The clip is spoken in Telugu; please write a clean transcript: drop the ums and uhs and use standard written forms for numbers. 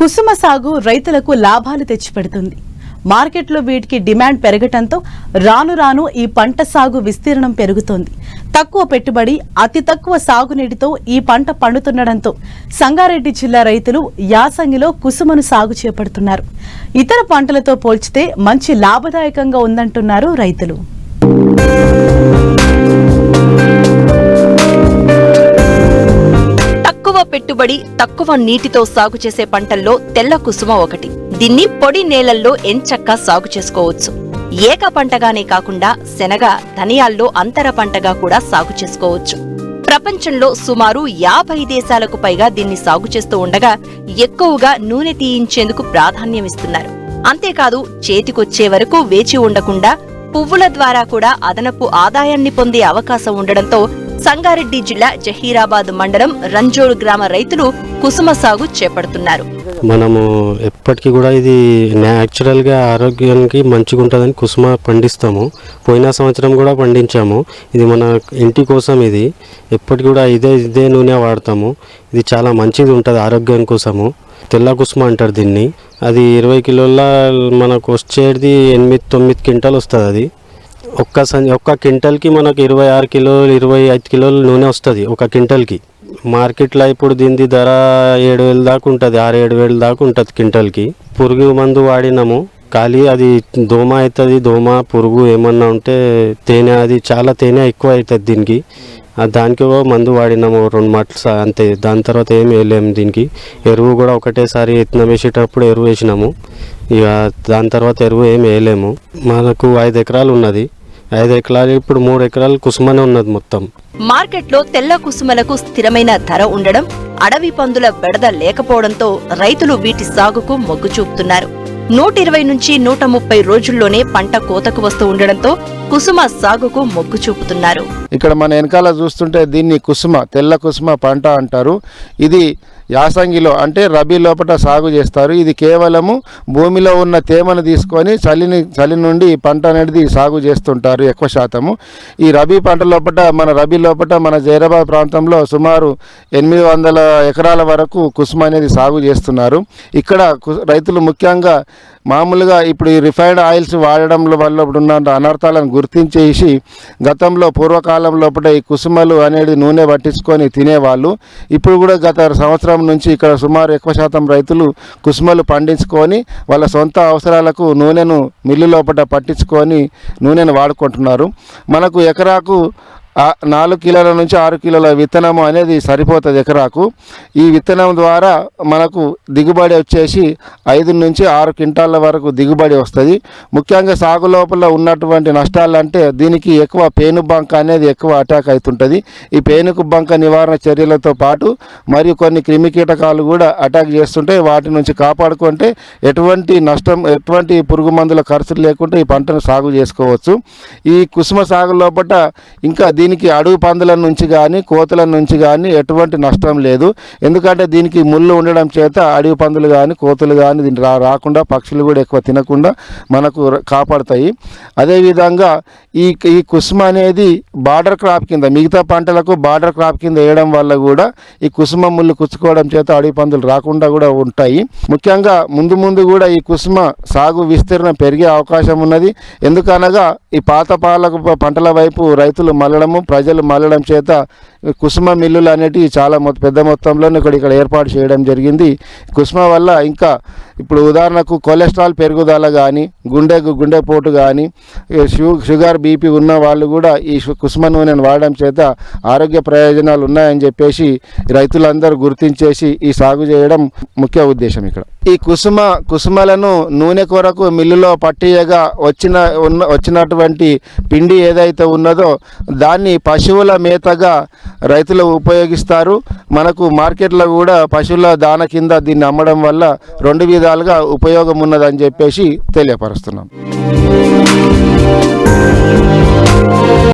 కుసుమ సాగు రైతులకు లాభాలు తెచ్చిపెడుతుంది. మార్కెట్లో వీటికి డిమాండ్ పెరగటంతో రాను రాను ఈ పంట సాగు విస్తీర్ణం పెరుగుతోంది. తక్కువ పెట్టుబడి, అతి తక్కువ సాగునీటితో ఈ పంట పండుతుండటంతో సంగారెడ్డి జిల్లా రైతులు యాసంగిలో కుసుమను సాగు చేపడుతున్నారు. ఇతర పంటలతో పోల్చితే మంచి లాభదాయకంగా ఉందంటున్నారు రైతులు. తక్కువ పెట్టుబడి, తక్కువ నీటితో సాగు చేసే పంటల్లో తెల్ల కుసుమ ఒకటి. దీన్ని పొడి నేలల్లో ఎంచక్కా సాగు చేసుకోవచ్చు. ఏక పంటగానే కాకుండా శనగ, ధనియాల్లో అంతర పంటగా కూడా సాగు చేసుకోవచ్చు. ప్రపంచంలో సుమారు 50 దేశాలకు పైగా దీన్ని సాగు చేస్తూ ఉండగా ఎక్కువగా నూనె తీయించేందుకు ప్రాధాన్యమిస్తున్నారు. అంతేకాదు, చేతికొచ్చే వరకు వేచి ఉండకుండా పువ్వుల ద్వారా కూడా అదనపు ఆదాయాన్ని పొందే అవకాశం ఉండడంతో సంగారెడ్డి జిల్లా జహీరాబాద్ మండలం రంజోడు గ్రామ రైతులు కుసుమ సాగు చేపడుతున్నారు. మనము ఎప్పటికీ కూడా ఇది న్యాచురల్గా ఆరోగ్యానికి మంచిగా ఉంటుందని కుసుమ పండిస్తాము. పోయిన సంవత్సరం కూడా పండించాము. ఇది మన ఇంటి కోసం, ఇది ఎప్పటికి కూడా ఇదే నూనె వాడతాము. ఇది చాలా మంచిది ఉంటుంది ఆరోగ్యం కోసము. తెల్ల కుసుమ అంటారు దీన్ని. అది 20 కిలోల మనకు వచ్చేది 8-9 క్వింటాల్ వస్తుంది. అది ఒక్క క్వింటల్కి మనకు 26 కిలోలు 25 కిలోలు నూనె వస్తుంది ఒక క్వింటల్కి. మార్కెట్లో ఇప్పుడు దీని ధర 7,000 దాకా ఉంటుంది, 6-7 దాకా ఉంటుంది క్వింటల్కి. పురుగు మందు వాడినాము, ఖాళీ అది దోమ అవుతుంది. దోమ పురుగు ఏమన్నా ఉంటే తేనె, అది చాలా తేనె ఎక్కువ అవుతుంది దీనికి. దానికి మందు వాడినాము 2 మాటలు అంతే. దాని తర్వాత ఏం వేయలేము దీనికి. ఎరువు కూడా ఒకటేసారి విత్తనం వేసేటప్పుడు ఎరువు వేసినాము. ఇక దాని తర్వాత ఎరువు ఏం వేయలేము. మనకు 5 ఎకరాలు ఉన్నది. 5 ఎకరాలు ఇప్పుడు 3 ఎకరాలు కుసుమనే ఉన్నది మొత్తం. మార్కెట్లో తెల్ల కుసుమలకు స్థిరమైన ధర ఉండడం, అడవి పందుల బెడద లేకపోవడంతో రైతులు వీటి సాగుకు మొగ్గు చూపుతున్నారు. 120 నుంచి 130 రోజుల్లోనే పంట కోతకు వస్తూ ఉండడంతో కుసుమ సాగుకు మొగ్గు చూపుతున్నారు. ఇక్కడ మన వెనకాల చూస్తుంటే దీన్ని కుసుమ, తెల్ల కుసుమ పంట అంటారు. ఇది యాసంగిలో అంటే రబీ లోపల సాగు చేస్తారు. ఇది కేవలము భూమిలో ఉన్న తేమను తీసుకొని చలి నుండి పంట అనేది సాగు చేస్తుంటారు ఎక్కువ శాతము. ఈ రబీ పంట లోపల మన జైరాబాద్ ప్రాంతంలో సుమారు 800 ఎకరాల వరకు కుసుమ అనేది సాగు చేస్తున్నారు. ఇక్కడ రైతులు ముఖ్యంగా మామూలుగా ఇప్పుడు ఈ రిఫైన్డ్ ఆయిల్స్ వాడడం వల్ల ఉన్న అనర్థాలను గుర్తించేసి గతంలో పూర్వకాలం లోపల ఈ కుసుమలు అనేది నూనె పట్టించుకొని తినేవాళ్ళు. ఇప్పుడు కూడా గత సంవత్సరం నుంచి ఇక్కడ సుమారు ఎక్కువ శాతం రైతులు కుసుమలు పండించుకొని వాళ్ళ సొంత అవసరాలకు నూనెను మిల్లు లోపల పట్టించుకొని నూనెను వాడుకుంటున్నారు. మనకు ఎకరాకు 4 కిలోల నుంచి 6 కిలోల విత్తనము అనేది సరిపోతుంది ఎకరాకు. ఈ విత్తనం ద్వారా మనకు దిగుబడి వచ్చేసి 5 నుంచి 6 క్వింటాల వరకు దిగుబడి వస్తుంది. ముఖ్యంగా సాగు లోపల ఉన్నటువంటి నష్టాలు అంటే దీనికి ఎక్కువ పేనుబంక అనేది ఎక్కువ అటాక్ అవుతుంటుంది. ఈ పేనుబంక నివారణ చర్యలతో పాటు మరియు కొన్ని క్రిమికీటకాలు కూడా అటాక్ చేస్తుంటే వాటి నుంచి కాపాడుకుంటే ఎటువంటి పురుగు మందుల ఖర్చులు లేకుండా ఈ పంటను సాగు చేసుకోవచ్చు. ఈ కుసుమ సాగు లోపల ఇంకా దీనికి అడవి పందుల నుంచి కానీ కోతుల నుంచి కానీ ఎటువంటి నష్టం లేదు. ఎందుకంటే దీనికి ముళ్ళు ఉండడం చేత అడవి పందులు కానీ కోతులు కానీ దీన్ని రాకుండా, పక్షులు కూడా ఎక్కువ తినకుండా మనకు కాపాడుతాయి. అదేవిధంగా ఈ కుసుమ అనేది బార్డర్ క్రాప్ కింద, మిగతా పంటలకు బార్డర్ క్రాప్ కింద వేయడం వల్ల కూడా ఈ కుసుమ ముళ్ళు కుచ్చుకోవడం చేత అడవి పందులు రాకుండా కూడా ఉంటాయి. ముఖ్యంగా ముందు కూడా ఈ కుసుమ సాగు విస్తీర్ణం పెరిగే అవకాశం ఉన్నది. ఎందుకనగా ఈ పాత పంటల వైపు రైతులు ప్రజలు మళ్ళడం చేత కుసుమ మిల్లులు అనేటివి చాలా పెద్ద మొత్తంలో ఇక్కడ ఏర్పాటు చేయడం జరిగింది. కుసుమ వల్ల ఇంకా ఇప్పుడు ఉదాహరణకు కొలెస్ట్రాల్ పెరుగుదల కానీ, గుండెపోటు కానీ, షుగర్ బీపీ ఉన్న వాళ్ళు కూడా ఈ కుసుమ నూనెను వాడడం చేత ఆరోగ్య ప్రయోజనాలు ఉన్నాయని చెప్పేసి రైతులందరూ గుర్తించేసి ఈ సాగు చేయడం ముఖ్య ఉద్దేశం. ఇక్కడ ఈ కుసుమలను నూనె కొరకు మిల్లులో పట్టియగా వచ్చినటువంటి పిండి ఏదైతే ఉన్నదో దాన్ని పశువుల మేతగా రైతులు ఉపయోగిస్తారు. మనకు మార్కెట్లో కూడా పశువుల దాన కింద దీన్ని అమ్మడం వల్ల 2 విధాలుగా ఉపయోగం ఉన్నదని చెప్పేసి తెలియపరుస్తున్నాం.